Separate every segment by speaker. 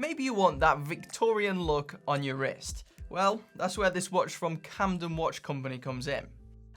Speaker 1: Maybe you want that Victorian look on your wrist. Well, that's where this watch from Camden Watch Company comes in.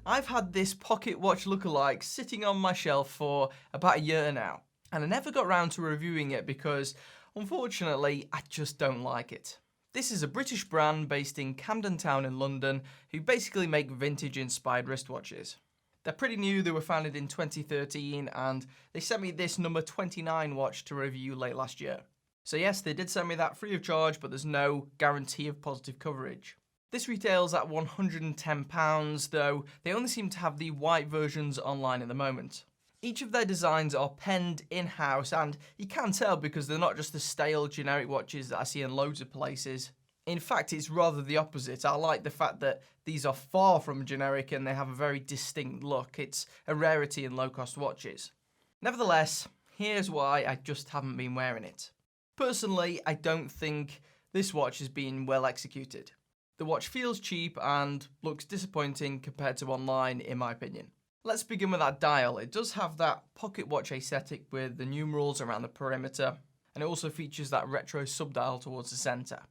Speaker 1: I've had this pocket watch lookalike sitting on my shelf for about a year now, and I never got around to reviewing it because, unfortunately, I just don't like it. This is a British brand based in Camden Town in London who basically make vintage-inspired wristwatches. They're pretty new, they were founded in 2013, and they sent me this number 29 watch to review late last year. So yes, they did send me that free of charge, but there's no guarantee of positive coverage. This retails at £110, though they only seem to have the white versions online at the moment. Each of their designs are penned in-house, and you can tell because they're not just the stale generic watches that I see in loads of places. In fact, it's rather the opposite. I like the fact that these are far from generic and they have a very distinct look. It's a rarity in low-cost watches. Nevertheless, here's why I just haven't been wearing it. Personally, I don't think this watch has been well executed. The watch feels cheap and looks disappointing compared to online, in my opinion. Let's begin with that dial. It does have that pocket watch aesthetic with the numerals around the perimeter, and it also features that retro subdial towards the center.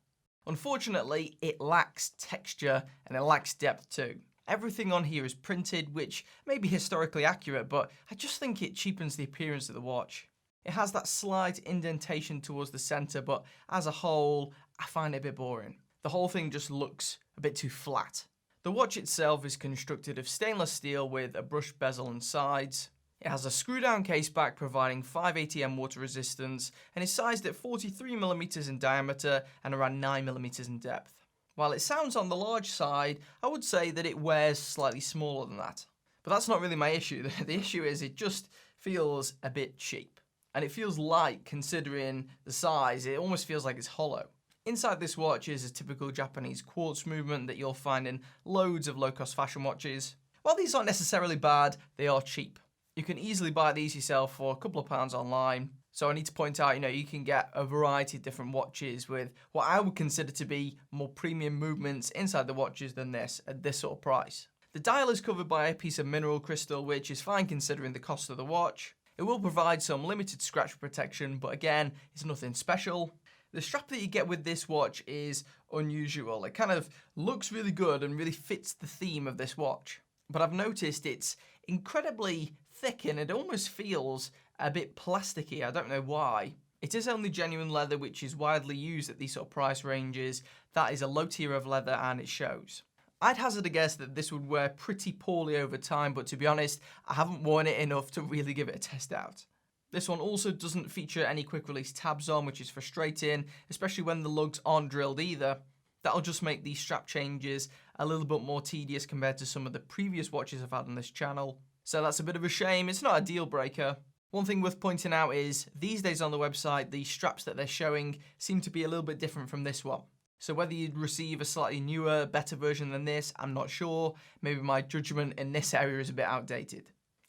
Speaker 1: Unfortunately, it lacks texture and it lacks depth too. Everything on here is printed, which may be historically accurate, but I just think it cheapens the appearance of the watch. It has that slight indentation towards the center, but as a whole, I find it a bit boring. The whole thing just looks a bit too flat. The watch itself is constructed of stainless steel with a brushed bezel and sides. It has a screw-down case back providing 5 ATM water resistance and is sized at 43mm in diameter and around 9mm in depth. While it sounds on the large side, I would say that it wears slightly smaller than that. But that's not really my issue. The issue is it just feels a bit cheap. And it feels light considering the size. It almost feels like it's hollow. Inside this watch is a typical Japanese quartz movement that you'll find in loads of low-cost fashion watches. While these aren't necessarily bad, they are cheap. You can easily buy these yourself for a couple of pounds online. So I need to point out, you can get a variety of different watches with what I would consider to be more premium movements inside the watches than this, at this sort of price. The dial is covered by a piece of mineral crystal, which is fine considering the cost of the watch. It will provide some limited scratch protection, but again, it's nothing special. The strap that you get with this watch is unusual. It kind of looks really good and really fits the theme of this watch. But I've noticed it's incredibly thick and it almost feels a bit plasticky. I don't know why. It is only genuine leather, which is widely used at these sort of price ranges. That is a low tier of leather and it shows. I'd hazard a guess that this would wear pretty poorly over time, but to be honest, I haven't worn it enough to really give it a test out. This one also doesn't feature any quick release tabs on, which is frustrating, especially when the lugs aren't drilled either. That'll just make these strap changes a little bit more tedious compared to some of the previous watches I've had on this channel. So that's a bit of a shame. It's not a deal breaker. One thing worth pointing out is these days on the website, the straps that they're showing seem to be a little bit different from this one. So whether you'd receive a slightly newer, better version than this, I'm not sure. Maybe my judgment in this area is a bit outdated.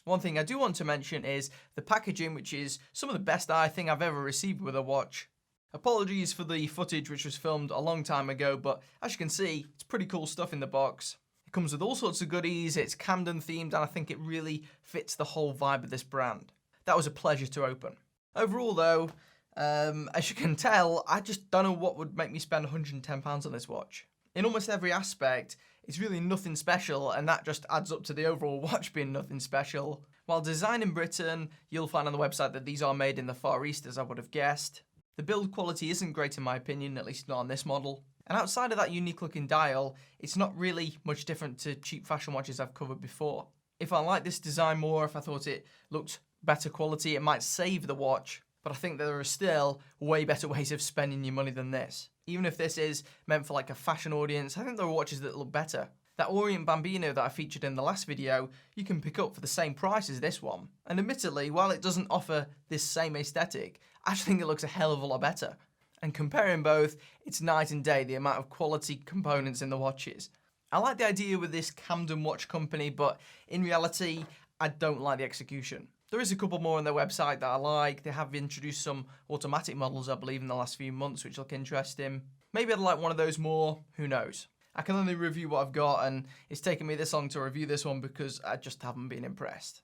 Speaker 1: One thing I do want to mention is the packaging, which is some of the best I think I've ever received with a watch. Apologies for the footage which was filmed a long time ago, but as you can see, it's pretty cool stuff in the box. It comes with all sorts of goodies, it's Camden themed, and I think it really fits the whole vibe of this brand. That was a pleasure to open. Overall though, as you can tell, I just don't know what would make me spend £110 on this watch. In almost every aspect, it's really nothing special, and that just adds up to the overall watch being nothing special. While designed in Britain, you'll find on the website that these are made in the Far East, as I would have guessed. The build quality isn't great in my opinion, at least not on this model. And outside of that unique looking dial, it's not really much different to cheap fashion watches I've covered before. If I liked this design more, if I thought it looked better quality, it might save the watch. But I think there are still way better ways of spending your money than this. Even if this is meant for like a fashion audience, I think there are watches that look better. That Orient Bambino that I featured in the last video, you can pick up for the same price as this one. And admittedly, while it doesn't offer this same aesthetic, I actually think it looks a hell of a lot better. And comparing both, it's night and day the amount of quality components in the watches. I like the idea with this Camden Watch Company, but in reality, I don't like the execution. There is a couple more on their website that I like. They have introduced some automatic models, I believe, in the last few months, which look interesting. Maybe I'd like one of those more, who knows. I can only review what I've got, and it's taken me this long to review this one because I just haven't been impressed.